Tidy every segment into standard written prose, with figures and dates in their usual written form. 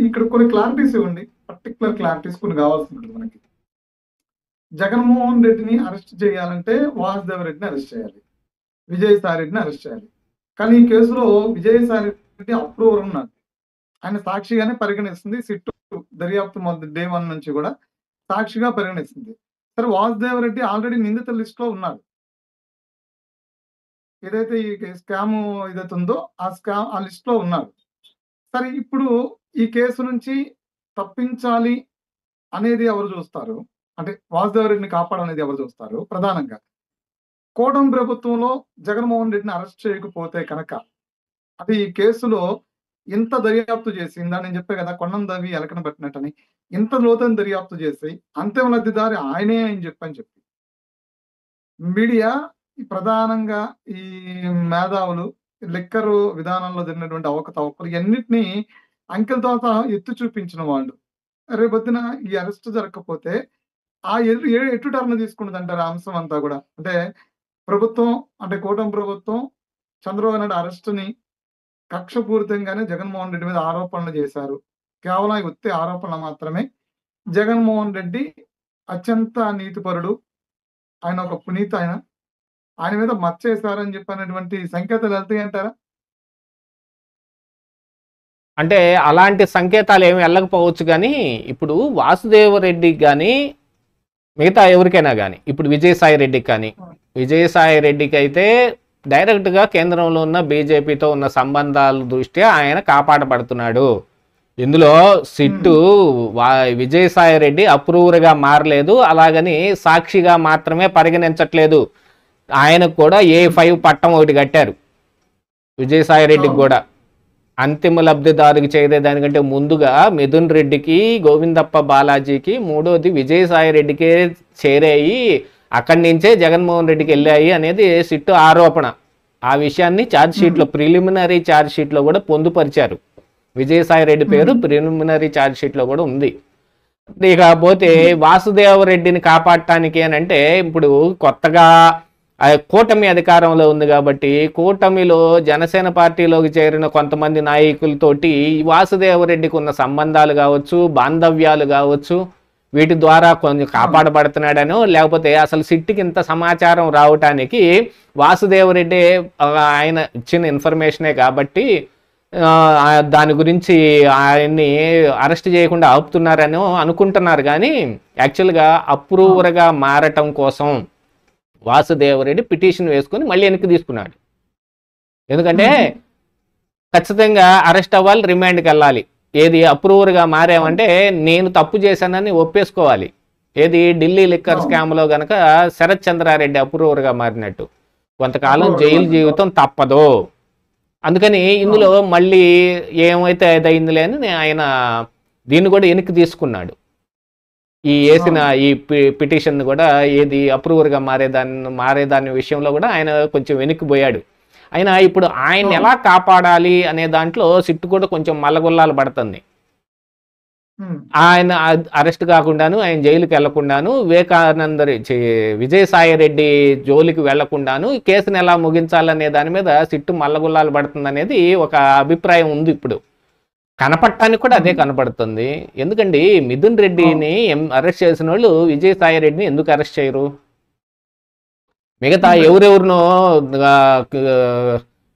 ఇక్కడ కొన్ని క్లారిటీస్ ఇవ్వండి, పర్టికులర్ క్లారిటీస్ కొన్ని కావాల్సి ఉంటుంది మనకి. జగన్మోహన్ రెడ్డిని అరెస్ట్ చేయాలంటే వాసుదేవ రెడ్డిని అరెస్ట్ చేయాలి, విజయసాయి రెడ్డిని అరెస్ట్ చేయాలి. కానీ ఈ కేసులో విజయసాయి రెడ్డి అప్రూవర్ ఉన్నాడు, ఆయన సాక్షిగానే పరిగణిస్తుంది సిట్టు దర్యాప్తు డే 1 నుంచి కూడా సాక్షిగా పరిగణిస్తుంది. సరే, వాసుదేవ రెడ్డి ఆల్రెడీ నిందితుల లిస్ట్ లో ఉన్నాడు. ఏదైతే ఈ స్కామ్ ఏదైతే ఉందో ఆ లిస్ట్ లో ఉన్నాడు. సరే, ఇప్పుడు ఈ కేసు నుంచి తప్పించాలి అనేది ఎవరు చూస్తారు, అంటే వాసుదేవ రెడ్డిని కాపాడనేది ఎవరు చూస్తారు? ప్రధానంగా కూటమి ప్రభుత్వంలో జగన్మోహన్ రెడ్డిని అరెస్ట్ చేయకపోతే కనుక, అంటే ఈ కేసులో ఇంత దర్యాప్తు చేసి, ఇందా నేను చెప్పే కదా కొండం దవి ఎలకన పెట్టినట్టని, ఇంత లోతైన దర్యాప్తు చేసి అంతిమ లబ్ధిదారి ఆయనే అని చెప్పి మీడియా ప్రధానంగా ఈ మేధావులు లిక్కరు విధానంలో జరిగినటువంటి అవకతవకలు ఇవన్నిటినీ అంకెలతో సహా ఎత్తి చూపించిన వాళ్ళు రేపొద్దున ఈ అరెస్ట్ జరగకపోతే ఆ ఎటు టర్న్ తీసుకుంటుంది అంటారు ఆ అంశం అంతా కూడా. అంటే ప్రభుత్వం, అంటే కూటమి ప్రభుత్వం చంద్రబాబు నాయుడు అరెస్టుని కక్షపూరితంగానే జగన్మోహన్ రెడ్డి మీద ఆరోపణలు చేశారు, కేవలం ఒత్తి ఆరోపణలు మాత్రమే. జగన్మోహన్ రెడ్డి అత్యంత నీతిపరుడు, ఆయన ఒక పునీత, ఆయన మీద మచ్చ వేశారని చెప్పినటువంటి సంకేతాలు వెళ్తాయి అంటారా? అంటే అలాంటి సంకేతాలు ఏమి వెళ్ళకపోవచ్చు, కానీ ఇప్పుడు వాసుదేవ రెడ్డికి కానీ మిగతా ఎవరికైనా కానీ, ఇప్పుడు విజయసాయి రెడ్డికి కానీ, విజయసాయి రెడ్డికి అయితే డైరెక్ట్గా కేంద్రంలో ఉన్న బీజేపీతో ఉన్న సంబంధాల దృష్ట్యా ఆయన కాపాడబడుతున్నాడు. ఇందులో సిట్టు విజయసాయి రెడ్డి అప్రూవర్గా మారలేదు, అలాగని సాక్షిగా మాత్రమే పరిగణించట్లేదు. ఆయనకు కూడా A5 పట్టం ఒకటి కట్టారు విజయసాయి రెడ్డికి కూడా. అంతిమ లబ్ధిదారుకి చేరేదానికంటే ముందుగా మిథున్ రెడ్డికి, గోవిందప్ప బాలాజీకి, మూడోది విజయసాయి రెడ్డికే చేరాయి, అక్కడి నుంచే జగన్మోహన్ రెడ్డికి వెళ్ళాయి అనేది సిట్టు ఆరోపణ. ఆ విషయాన్ని ఛార్జ్ షీట్లో, ప్రిలిమినరీ ఛార్జ్ షీట్లో కూడా పొందుపరిచారు. విజయసాయి రెడ్డి పేరు ప్రిలిమినరీ ఛార్జ్ షీట్లో కూడా ఉంది. ఇకపోతే వాసుదేవ రెడ్డిని కాపాడటానికి అని అంటే, ఇప్పుడు కొత్తగా కూటమి అధికారంలో ఉంది కాబట్టి కూటమిలో జనసేన పార్టీలోకి చేరిన కొంతమంది నాయకులతోటి వాసుదేవరెడ్డికి ఉన్న సంబంధాలు కావచ్చు, బాంధవ్యాలు కావచ్చు, వీటి ద్వారా కొంచెం కాపాడబడుతున్నాడనో, లేకపోతే అసలు సిట్టికి ఇంత సమాచారం రావటానికి వాసుదేవరెడ్డి ఆయన ఇచ్చిన ఇన్ఫర్మేషనే కాబట్టి దాని గురించి ఆయన్ని అరెస్ట్ చేయకుండా ఆపుతున్నారని అనుకుంటున్నారు. కానీ యాక్చువల్గా అప్రూవర్గా మారటం కోసం వాసుదేవరెడ్డి పిటిషన్ వేసుకొని మళ్ళీ వెనక్కి తీసుకున్నాడు. ఎందుకంటే ఖచ్చితంగా అరెస్ట్ అవ్వాలి, రిమాండ్కి వెళ్ళాలి. ఏది అప్రూవర్గా మారామంటే నేను తప్పు చేశానని ఒప్పేసుకోవాలి. ఏది ఢిల్లీ లిక్కర్ స్కామ్లో కనుక శరత్ చంద్రారెడ్డి అప్రూవర్గా మారినట్టు కొంతకాలం జైలు జీవితం తప్పదు. అందుకని ఇందులో మళ్ళీ ఏమైతే అదైందిలే అని ఆయన దీన్ని కూడా వెనక్కి తీసుకున్నాడు. ఈ వేసిన ఈ పిటిషన్ కూడా ఏది అప్రూవర్గా మారేదాని విషయంలో కూడా ఆయన కొంచెం వెనక్కిపోయాడు. అయినా ఇప్పుడు ఆయన ఎలా కాపాడాలి అనే దాంట్లో సిట్టు కూడా కొంచెం మల్లగొల్లాలు పడుతుంది. ఆయన అరెస్ట్ కాకుండాను, ఆయన జైలుకి వెళ్లకుండాను, విజయసాయి రెడ్డి జోలికి వెళ్లకుండాను ఈ కేసును ఎలా ముగించాలనే దాని మీద సిట్టు మల్లగొల్లాలు పడుతుంది అనేది ఒక అభిప్రాయం ఉంది. ఇప్పుడు కనపడటానికి కూడా అదే కనపడుతుంది. ఎందుకండి మిథున్ రెడ్డిని అరెస్ట్ చేసిన వాళ్ళు విజయసాయి రెడ్డిని ఎందుకు అరెస్ట్ చేయరు? మిగతా ఎవరెవరినో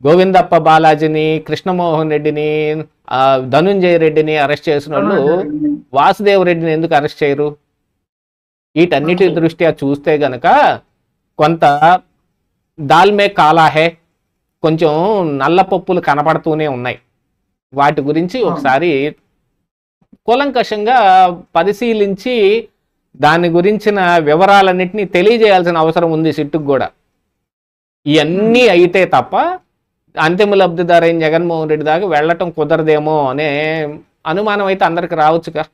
గోవిందప్ప బాలాజీని, కృష్ణమోహన్ రెడ్డిని, ధనుంజయ రెడ్డిని అరెస్ట్ చేసిన వాళ్ళు వాసుదేవ రెడ్డిని ఎందుకు అరెస్ట్ చేయరు? వీటన్నిటి దృష్ట్యా చూస్తే గనక కొంత దాల్మే కాలాహే, కొంచెం నల్ల పప్పులు కనపడుతూనే ఉన్నాయి. వాటి గురించి ఒకసారి కూలంకషంగా పరిశీలించి దాని గురించిన వివరాలన్నింటినీ తెలియజేయాల్సిన అవసరం ఉంది సిట్టుకు కూడా. ఇవన్నీ అయితే తప్ప అంతిమ లబ్ధిదారైన జగన్మోహన్ రెడ్డి దాకా వెళ్ళటం కుదరదేమో అనే అనుమానం అయితే అందరికి రావచ్చుగా.